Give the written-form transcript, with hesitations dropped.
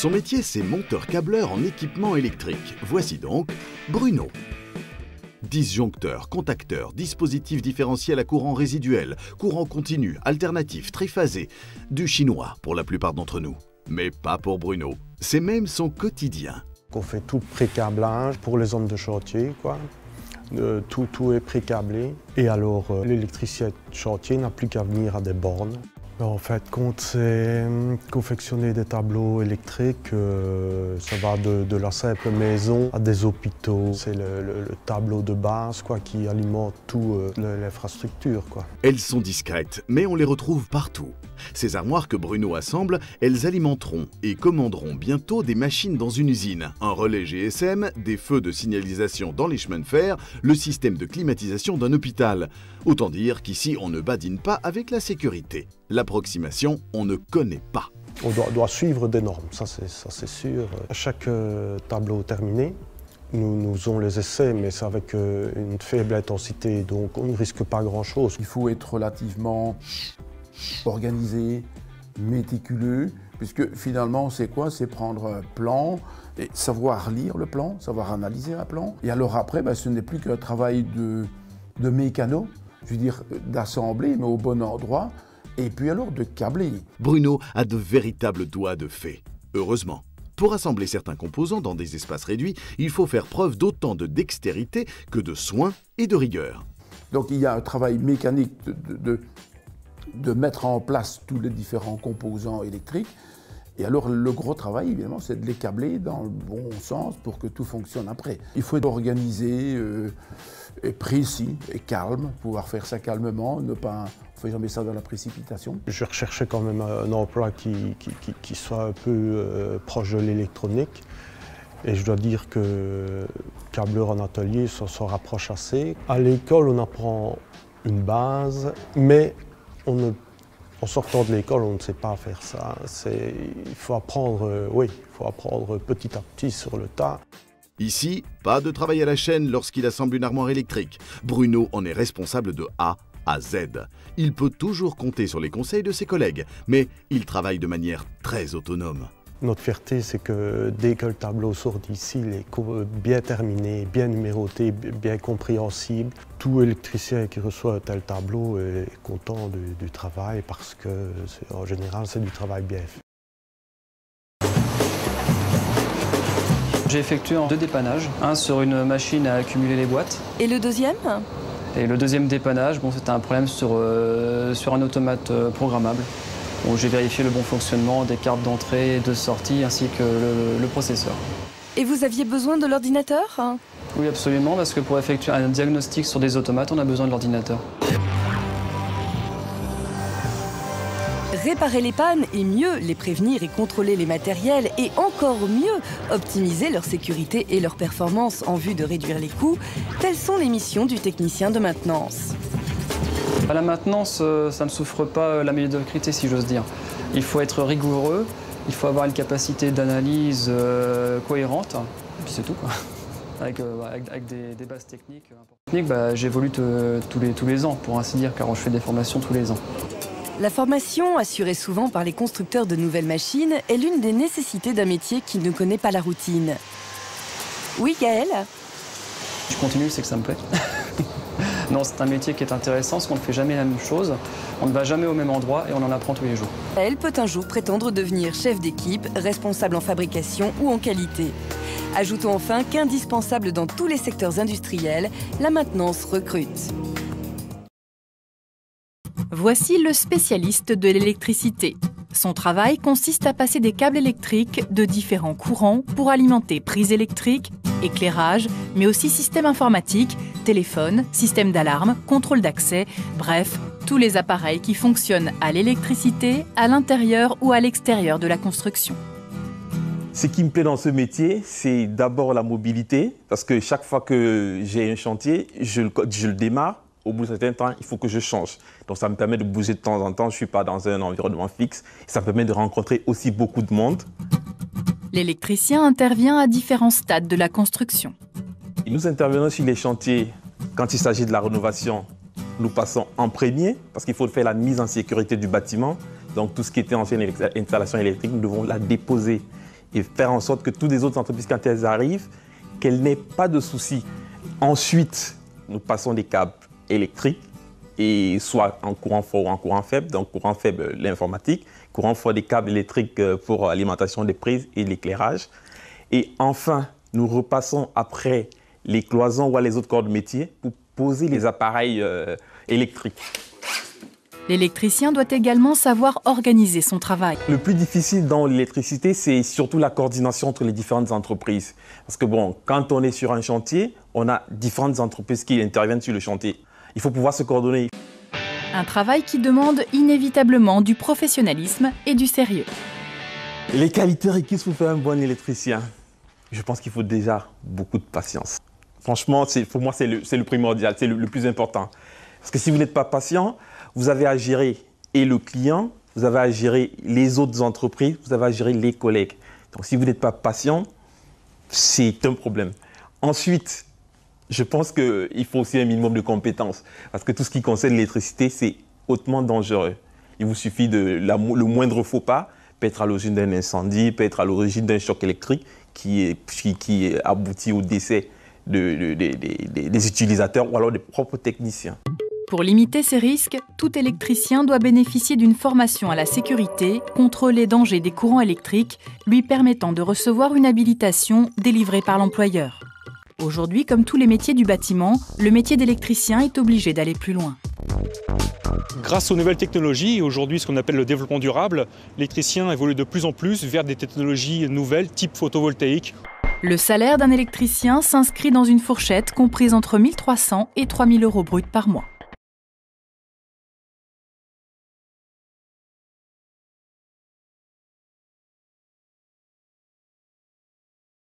Son métier, c'est monteur-câbleur en équipement électrique. Voici donc Bruno. Disjoncteur, contacteur, dispositif différentiel à courant résiduel, courant continu, alternatif, triphasé. Du chinois pour la plupart d'entre nous. Mais pas pour Bruno. C'est même son quotidien. On fait tout le pré-câblage pour les hommes de chantier, quoi. Tout est pré-câblé. Et alors, l'électricien de chantier n'a plus qu'à venir à des bornes. En fait, compte, c'est confectionner des tableaux électriques. Ça va de la simple maison à des hôpitaux. C'est le tableau de base, quoi, qui alimente toute l'infrastructure, quoi. Elles sont discrètes, mais on les retrouve partout. Ces armoires que Bruno assemble, elles alimenteront et commanderont bientôt des machines dans une usine, un relais GSM, des feux de signalisation dans les chemins de fer, le système de climatisation d'un hôpital. Autant dire qu'ici, on ne badine pas avec la sécurité. L'approximation, on ne connaît pas. On doit suivre des normes, ça c'est sûr. À chaque tableau terminé, nous faisons les essais, mais c'est avec une faible intensité, donc on ne risque pas grand-chose. Il faut être relativement organisé, méticuleux, puisque finalement c'est quoi? C'est prendre un plan et savoir lire le plan, savoir analyser un plan. Et alors après, ce n'est plus qu'un travail de mécano, je veux dire d'assembler, mais au bon endroit, et puis alors de câbler. Bruno a de véritables doigts de fée, heureusement. Pour assembler certains composants dans des espaces réduits, il faut faire preuve d'autant de dextérité que de soin et de rigueur. Donc il y a un travail mécanique de mettre en place tous les différents composants électriques. Et alors le gros travail, évidemment, c'est de les câbler dans le bon sens pour que tout fonctionne après. Il faut être organisé, et précis et calme, pouvoir faire ça calmement, on ne fait jamais ça dans la précipitation. Je recherchais quand même un emploi qui soit un peu proche de l'électronique. Et je dois dire que câbleur en atelier, ça s'en rapproche assez. À l'école, on apprend une base, mais en sortant de l'école, on ne sait pas faire ça. Il faut apprendre, petit à petit sur le tas. Ici, pas de travail à la chaîne lorsqu'il assemble une armoire électrique. Bruno en est responsable de A à Z. Il peut toujours compter sur les conseils de ses collègues, mais il travaille de manière très autonome. Notre fierté, c'est que dès que le tableau sort d'ici, il est bien terminé, bien numéroté, bien compréhensible. Tout électricien qui reçoit un tel tableau est content du travail parce que, en général, c'est du travail bien fait. J'ai effectué 2 dépannages, un sur une machine à accumuler les boîtes. Et le deuxième? Et le deuxième dépannage, c'était un problème sur un automate programmable. J'ai vérifié le bon fonctionnement des cartes d'entrée et de sortie ainsi que le processeur. Et vous aviez besoin de l'ordinateur? Oui, absolument, parce que pour effectuer un diagnostic sur des automates, on a besoin de l'ordinateur. Réparer les pannes et mieux les prévenir et contrôler les matériels et encore mieux optimiser leur sécurité et leur performance en vue de réduire les coûts, telles sont les missions du technicien de maintenance. À la maintenance, ça ne souffre pas la médiocrité, si j'ose dire. Il faut être rigoureux, il faut avoir une capacité d'analyse cohérente, et puis c'est tout, quoi. Avec des bases techniques importantes. J'évolue tous les ans, pour ainsi dire, car je fais des formations tous les ans. La formation, assurée souvent par les constructeurs de nouvelles machines, est l'une des nécessités d'un métier qui ne connaît pas la routine. Oui, Gaël? Je continue, c'est que ça me plaît. Non, c'est un métier qui est intéressant, parce qu'on ne fait jamais la même chose, on ne va jamais au même endroit et on en apprend tous les jours. Elle peut un jour prétendre devenir chef d'équipe, responsable en fabrication ou en qualité. Ajoutons enfin qu'indispensable dans tous les secteurs industriels, la maintenance recrute. Voici le spécialiste de l'électricité. Son travail consiste à passer des câbles électriques de différents courants pour alimenter prises électriques, éclairage, mais aussi système informatique, téléphone, système d'alarme, contrôle d'accès, bref, tous les appareils qui fonctionnent à l'électricité, à l'intérieur ou à l'extérieur de la construction. Ce qui me plaît dans ce métier, c'est d'abord la mobilité, parce que chaque fois que j'ai un chantier, je le démarre. Au bout d'un certain temps, il faut que je change. Donc ça me permet de bouger de temps en temps, je ne suis pas dans un environnement fixe. Ça me permet de rencontrer aussi beaucoup de monde. L'électricien intervient à différents stades de la construction. Nous intervenons sur les chantiers quand il s'agit de la rénovation. Nous passons en premier parce qu'il faut faire la mise en sécurité du bâtiment. Donc tout ce qui était ancienne installation électrique, nous devons la déposer et faire en sorte que toutes les autres entreprises, quand elles arrivent, qu'elles n'aient pas de soucis. Ensuite, nous passons des câbles électriques, et soit en courant fort ou en courant faible. Donc courant faible, l'informatique, courant fort des câbles électriques pour l'alimentation des prises et l'éclairage. Et enfin, nous repassons après les cloisons ou les autres corps de métier pour poser les appareils électriques. L'électricien doit également savoir organiser son travail. Le plus difficile dans l'électricité, c'est surtout la coordination entre les différentes entreprises. Parce que bon, quand on est sur un chantier, on a différentes entreprises qui interviennent sur le chantier. Il faut pouvoir se coordonner. Un travail qui demande inévitablement du professionnalisme et du sérieux. Les qualités requises pour faire un bon électricien, je pense qu'il faut déjà beaucoup de patience. Franchement, pour moi, c'est le primordial, c'est le plus important. Parce que si vous n'êtes pas patient, vous avez à gérer et le client, vous avez à gérer les autres entreprises, vous avez à gérer les collègues. Donc si vous n'êtes pas patient, c'est un problème. Ensuite, je pense qu'il faut aussi un minimum de compétences. Parce que tout ce qui concerne l'électricité, c'est hautement dangereux. Il vous suffit le moindre faux pas peut être à l'origine d'un incendie, peut être à l'origine d'un choc électrique qui aboutit au décès des utilisateurs ou alors des propres techniciens. Pour limiter ces risques, tout électricien doit bénéficier d'une formation à la sécurité contre les dangers des courants électriques, lui permettant de recevoir une habilitation délivrée par l'employeur. Aujourd'hui, comme tous les métiers du bâtiment, le métier d'électricien est obligé d'aller plus loin. Grâce aux nouvelles technologies et aujourd'hui ce qu'on appelle le développement durable, l'électricien évolue de plus en plus vers des technologies nouvelles type photovoltaïque. Le salaire d'un électricien s'inscrit dans une fourchette comprise entre 1 300 et 3 000 € bruts par mois.